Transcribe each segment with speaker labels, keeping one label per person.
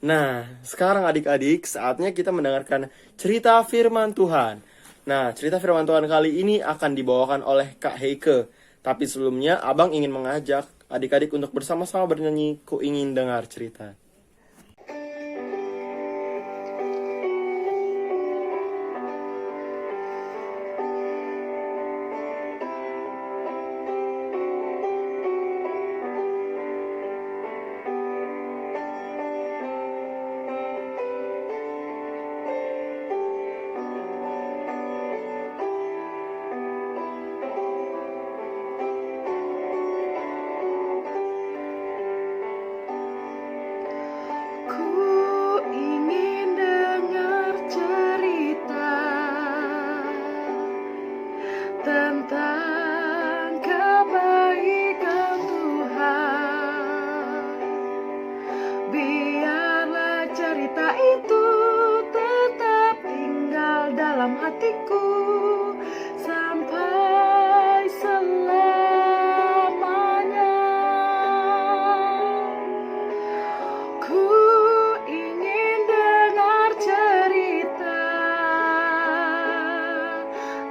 Speaker 1: Nah, sekarang adik-adik, saatnya kita mendengarkan cerita firman Tuhan. Nah, cerita firman Tuhan kali ini akan dibawakan oleh Kak Heike. Tapi sebelumnya, Abang ingin mengajak adik-adik untuk bersama-sama bernyanyi Ku Ingin Dengar Cerita.
Speaker 2: Ku ingin dengar cerita tentang kebaikan Tuhan. Biarlah cerita itu tetap tinggal dalam hatiku sampai selamanya. Ku ingin dengar cerita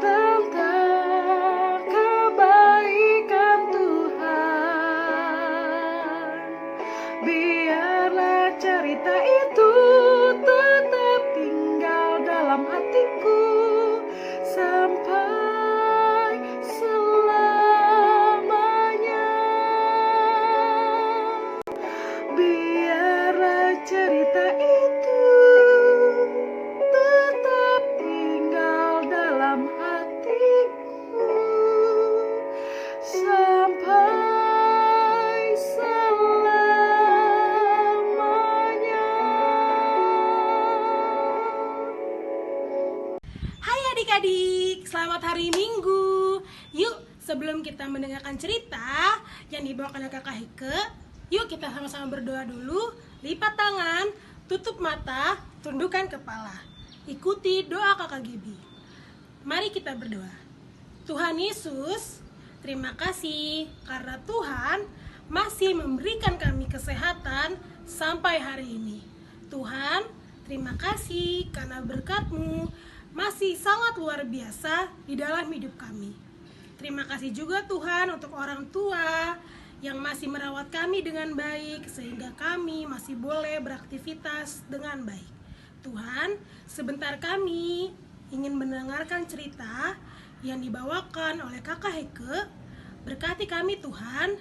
Speaker 2: tentang kebaikan Tuhan. Biarlah cerita itu tetap tinggal dalam hatiku sampai selamanya. Biarlah cerita itu tetap tinggal dalam hatiku sampai selamanya.
Speaker 3: Hai adik-adik, selamat hari Minggu. Yuk, sebelum kita mendengarkan cerita yang dibawakan oleh Kakak Hike, yuk kita sama-sama berdoa dulu. Lipat tangan, tutup mata, tundukkan kepala. Ikuti doa Kakak Gibi. Mari kita berdoa. Tuhan Yesus, terima kasih karena Tuhan masih memberikan kami kesehatan sampai hari ini. Tuhan, terima kasih karena berkat-Mu masih sangat luar biasa di dalam hidup kami. Terima kasih juga Tuhan untuk orang tua yang masih merawat kami dengan baik sehingga kami masih boleh beraktivitas dengan baik. Tuhan, sebentar kami ingin mendengarkan cerita yang dibawakan oleh Kakak Heke. Berkati kami Tuhan,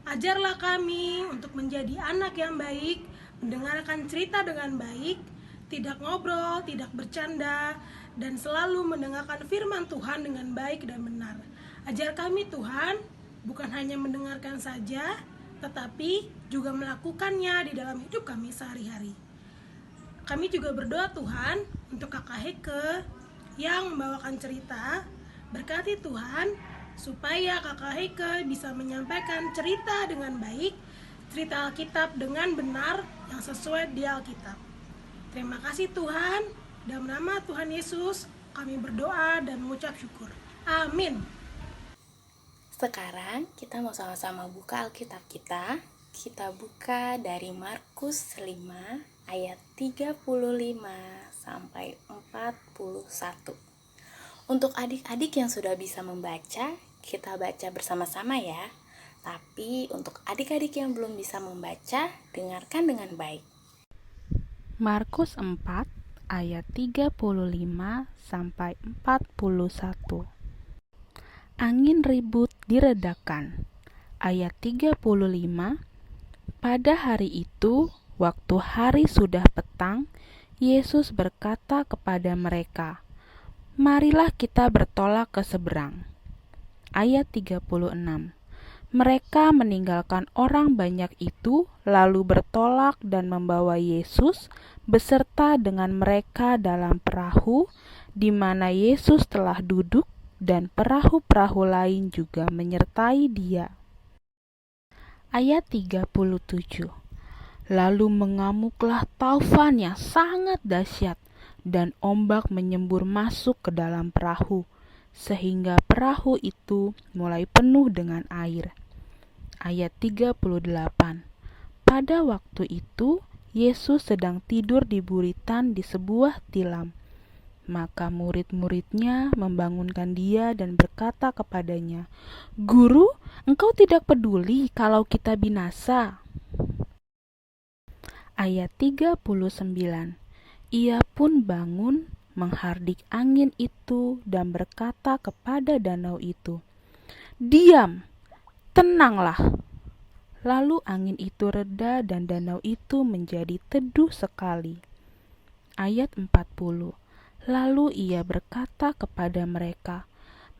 Speaker 3: ajarlah kami untuk menjadi anak yang baik, mendengarkan cerita dengan baik, tidak ngobrol, tidak bercanda, dan selalu mendengarkan firman Tuhan dengan baik dan benar. Ajar kami Tuhan, bukan hanya mendengarkan saja, tetapi juga melakukannya di dalam hidup kami sehari-hari. Kami juga berdoa Tuhan untuk Kakak Heke yang membawakan cerita. Berkati Tuhan supaya Kakak Heke bisa menyampaikan cerita dengan baik, cerita Alkitab dengan benar yang sesuai di Alkitab. Terima kasih Tuhan, dalam nama Tuhan Yesus kami berdoa dan mengucap syukur. Amin.
Speaker 4: Sekarang kita mau sama-sama buka Alkitab kita. Kita buka dari Markus 5 ayat 35 sampai 41. Untuk adik-adik yang sudah bisa membaca, kita baca bersama-sama ya. Tapi untuk adik-adik yang belum bisa membaca, dengarkan dengan baik.
Speaker 5: Markus 4 ayat 35 sampai 41. Angin ribut diredakan. Ayat 35. Pada hari itu, waktu hari sudah petang, Yesus berkata kepada mereka, "Marilah kita bertolak ke seberang." Ayat 36. Mereka meninggalkan orang banyak itu, lalu bertolak dan membawa Yesus beserta dengan mereka dalam perahu, di mana Yesus telah duduk, dan perahu-perahu lain juga menyertai Dia. Ayat 37. Lalu mengamuklah taufan yang sangat dahsyat, dan ombak menyembur masuk ke dalam perahu, sehingga perahu itu mulai penuh dengan air. Ayat 38. Pada waktu itu, Yesus sedang tidur di buritan di sebuah tilam. Maka murid-muridnya membangunkan dia dan berkata kepadanya, "Guru, engkau tidak peduli kalau kita binasa." Ayat 39. Ia pun bangun, menghardik angin itu dan berkata kepada danau itu, "Diam, tenanglah." Lalu angin itu reda dan danau itu menjadi teduh sekali. Ayat 40. Lalu ia berkata kepada mereka,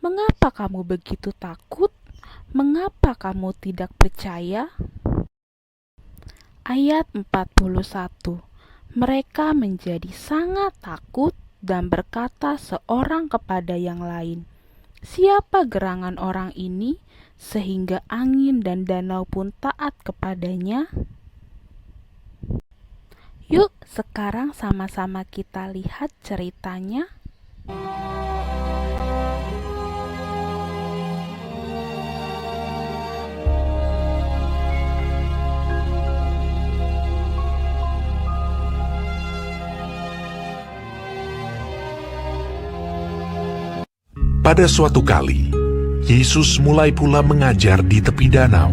Speaker 5: "Mengapa kamu begitu takut? Mengapa kamu tidak percaya?" Ayat 41. Mereka menjadi sangat takut dan berkata seorang kepada yang lain, "Siapa gerangan orang ini sehingga angin dan danau pun taat kepadanya?" Yuk, sekarang sama-sama kita lihat ceritanya.
Speaker 6: Pada suatu kali, Yesus mulai pula mengajar di tepi danau.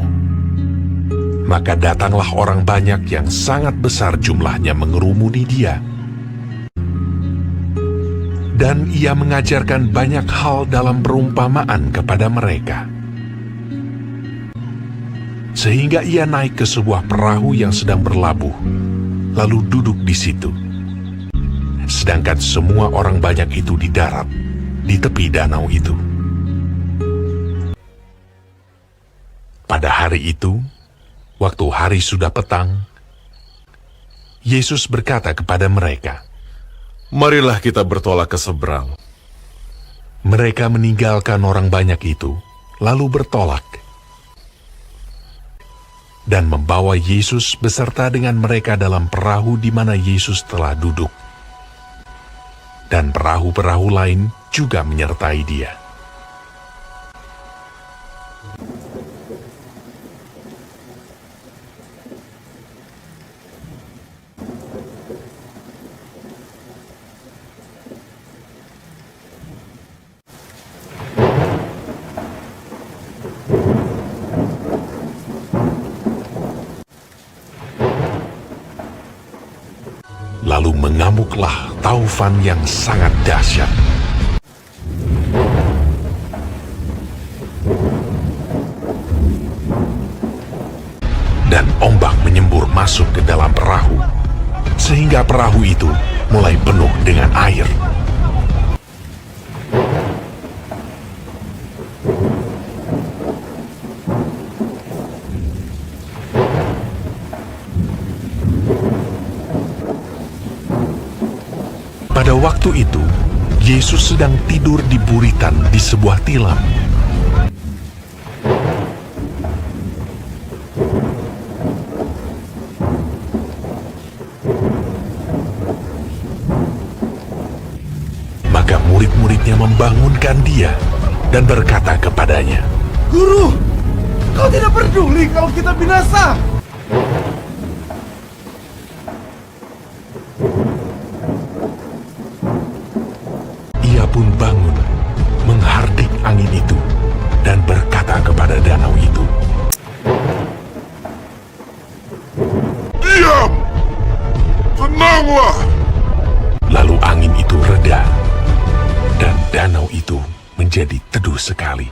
Speaker 6: Maka datanglah orang banyak yang sangat besar jumlahnya mengerumuni dia. Dan ia mengajarkan banyak hal dalam perumpamaan kepada mereka. Sehingga ia naik ke sebuah perahu yang sedang berlabuh, lalu duduk di situ. Sedangkan semua orang banyak itu di darat, di tepi danau itu. Pada hari itu, waktu hari sudah petang, Yesus berkata kepada mereka,
Speaker 7: "Marilah kita bertolak ke seberang."
Speaker 6: Mereka meninggalkan orang banyak itu, lalu bertolak. Dan membawa Yesus beserta dengan mereka dalam perahu di mana Yesus telah duduk. Dan perahu-perahu lain juga menyertai dia. Lalu mengamuklah taufan yang sangat dahsyat. Dan ombak menyembur masuk ke dalam perahu, sehingga perahu itu mulai penuh dengan air. Pada waktu itu, Yesus sedang tidur di buritan di sebuah tilam. Maka murid-muridnya membangunkan dia dan berkata kepadanya,
Speaker 1: Guru, kau tidak peduli kalau kita binasa?
Speaker 6: Ia pun bangun, menghardik angin itu, dan berkata kepada danau itu,
Speaker 7: "Diam! Tenanglah!"
Speaker 6: Lalu angin itu reda, dan danau itu menjadi teduh sekali.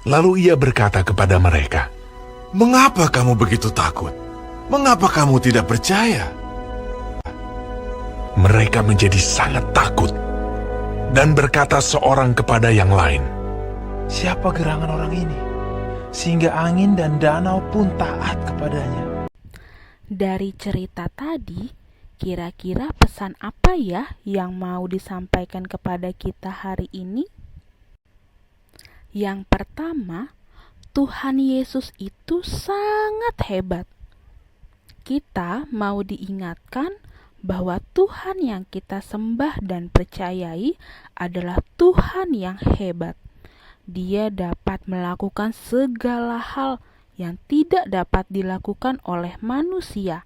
Speaker 6: Lalu ia berkata kepada mereka,
Speaker 7: "Mengapa kamu begitu takut? Mengapa kamu tidak percaya?"
Speaker 6: Mereka menjadi sangat takut, dan berkata seorang kepada yang lain,
Speaker 8: Siapa gerangan orang ini, sehingga angin dan danau pun taat kepadanya?
Speaker 5: Dari cerita tadi, kira-kira pesan apa ya yang mau disampaikan kepada kita hari ini? Yang pertama, Tuhan Yesus itu sangat hebat. Kita mau diingatkan bahwa Tuhan yang kita sembah dan percayai adalah Tuhan yang hebat. Dia dapat melakukan segala hal yang tidak dapat dilakukan oleh manusia.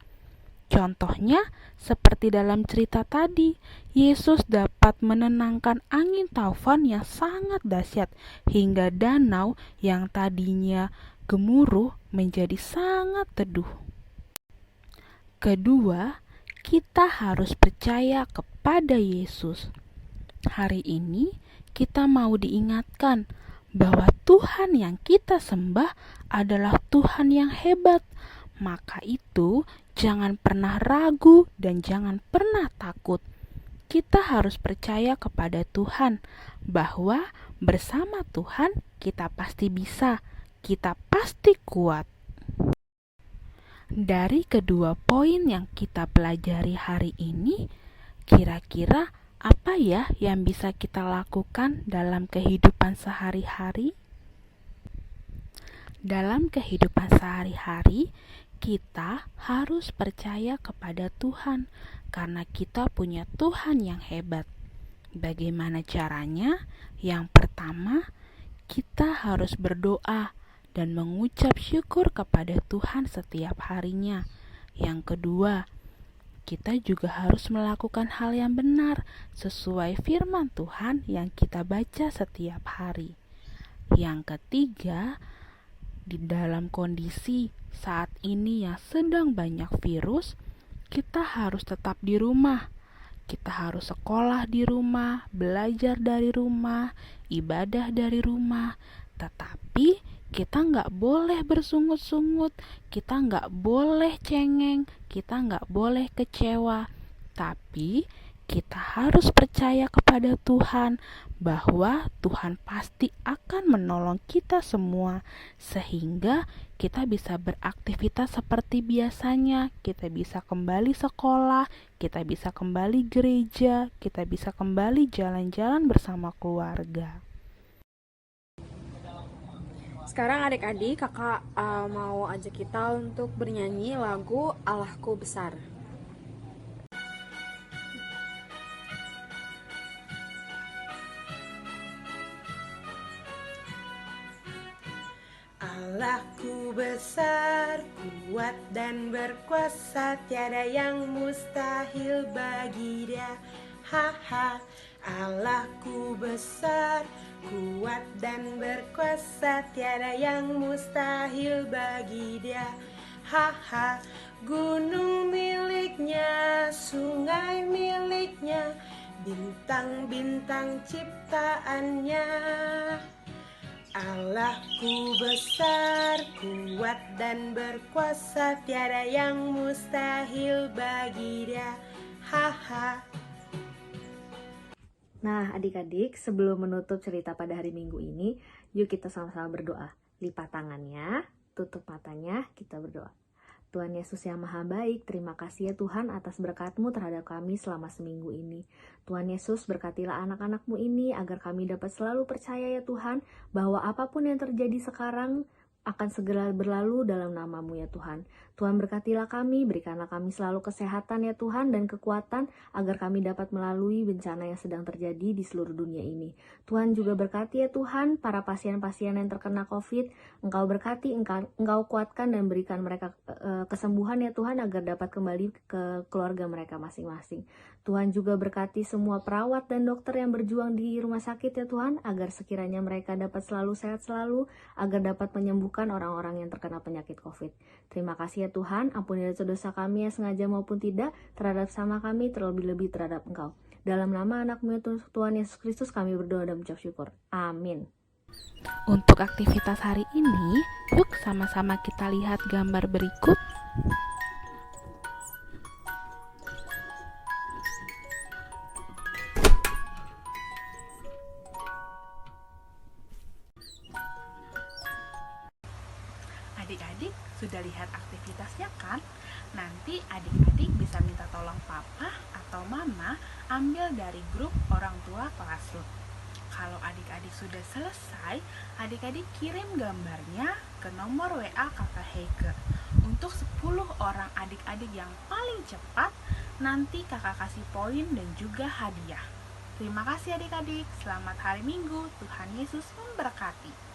Speaker 5: Contohnya, seperti dalam cerita tadi, Yesus dapat menenangkan angin taufan yang sangat dahsyat hingga danau yang tadinya gemuruh menjadi sangat teduh. Kedua, kita harus percaya kepada Yesus. Hari ini kita mau diingatkan bahwa Tuhan yang kita sembah adalah Tuhan yang hebat. Maka itu jangan pernah ragu dan jangan pernah takut. Kita harus percaya kepada Tuhan bahwa bersama Tuhan kita pasti bisa, kita pasti kuat. Dari kedua poin yang kita pelajari hari ini, kira-kira apa ya yang bisa kita lakukan dalam kehidupan sehari-hari? Dalam kehidupan sehari-hari, kita harus percaya kepada Tuhan karena kita punya Tuhan yang hebat. Bagaimana caranya? Yang pertama, kita harus berdoa dan mengucap syukur kepada Tuhan setiap harinya. Yang kedua, kita juga harus melakukan hal yang benar sesuai firman Tuhan yang kita baca setiap hari. Yang ketiga, di dalam kondisi saat ini yang sedang banyak virus, kita harus tetap di rumah. Kita harus sekolah di rumah, belajar dari rumah, ibadah dari rumah. Tetapi kita nggak boleh bersungut-sungut, kita nggak boleh cengeng, kita nggak boleh kecewa. Tapi kita harus percaya kepada Tuhan bahwa Tuhan pasti akan menolong kita semua sehingga kita bisa beraktivitas seperti biasanya, kita bisa kembali sekolah, kita bisa kembali gereja, kita bisa kembali jalan-jalan bersama keluarga.
Speaker 9: Sekarang adik-adik, kakak mau ajak kita untuk bernyanyi lagu Allahku Besar.
Speaker 3: Allahku besar, kuat dan berkuasa, tiada yang mustahil bagi Dia. Ha-ha. Allahku besar, kuat dan berkuasa, tiada yang mustahil bagi Dia. Ha-ha. Gunung miliknya, sungai miliknya, bintang-bintang ciptaannya. Allahku besar, kuat dan berkuasa, tiada yang mustahil bagi Dia. Ha-ha.
Speaker 10: Nah, adik-adik, sebelum menutup cerita pada hari Minggu ini, yuk kita sama-sama berdoa. Lipat tangannya, tutup matanya, kita berdoa. Tuhan Yesus yang Maha Baik, terima kasih ya Tuhan atas berkat-Mu terhadap kami selama seminggu ini. Tuhan Yesus, berkatilah anak-anak-Mu ini agar kami dapat selalu percaya ya Tuhan, bahwa apapun yang terjadi sekarang akan segera berlalu dalam nama-Mu ya Tuhan. Tuhan berkatilah kami, berikanlah kami selalu kesehatan ya Tuhan dan kekuatan agar kami dapat melalui bencana yang sedang terjadi di seluruh dunia ini. Tuhan juga berkati ya Tuhan para pasien-pasien yang terkena COVID. Engkau berkati, Engkau kuatkan dan berikan mereka kesembuhan ya Tuhan agar dapat kembali ke keluarga mereka masing-masing. Tuhan juga berkati semua perawat dan dokter yang berjuang di rumah sakit ya Tuhan agar sekiranya mereka dapat selalu sehat selalu agar dapat menyembuhkan orang-orang yang terkena penyakit COVID. Terima kasih ya Tuhan, ampunilah dosa kami yang sengaja maupun tidak terhadap sama kami, terlebih-lebih terhadap Engkau. Dalam nama anak-Mu ya Tuhan Yesus Kristus kami berdoa dan mengucap syukur. Amin.
Speaker 5: Untuk aktivitas hari ini, yuk sama-sama kita lihat gambar berikut. Adik-adik sudah lihat aktivitasnya kan? Nanti adik-adik bisa minta tolong papa atau mama ambil dari grup orang tua kelas lu. Kalau adik-adik sudah selesai, adik-adik kirim gambarnya ke nomor WA kakak Heike. Untuk 10 orang adik-adik yang paling cepat, nanti kakak kasih poin dan juga hadiah. Terima kasih adik-adik, selamat hari Minggu, Tuhan Yesus memberkati.